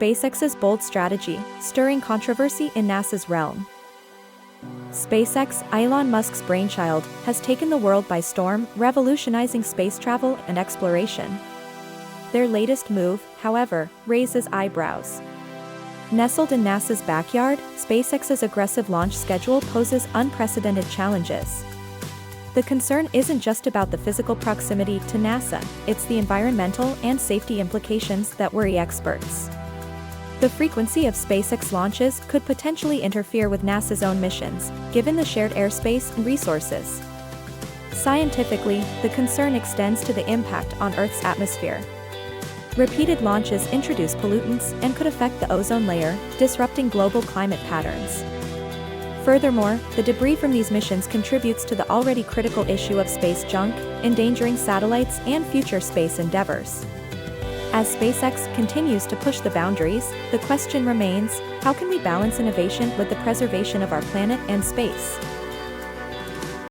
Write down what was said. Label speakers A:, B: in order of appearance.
A: SpaceX's bold strategy, stirring controversy in NASA's realm. SpaceX, Elon Musk's brainchild, has taken the world by storm, revolutionizing space travel and exploration. Their latest move, however, raises eyebrows. Nestled in NASA's backyard, SpaceX's aggressive launch schedule poses unprecedented challenges. The concern isn't just about the physical proximity to NASA, it's the environmental and safety implications that worry experts. The frequency of SpaceX launches could potentially interfere with NASA's own missions, given the shared airspace and resources. Scientifically, the concern extends to the impact on Earth's atmosphere. Repeated launches introduce pollutants and could affect the ozone layer, disrupting global climate patterns. Furthermore, the debris from these missions contributes to the already critical issue of space junk, endangering satellites and future space endeavors. As SpaceX continues to push the boundaries, the question remains, how can we balance innovation with the preservation of our planet and space?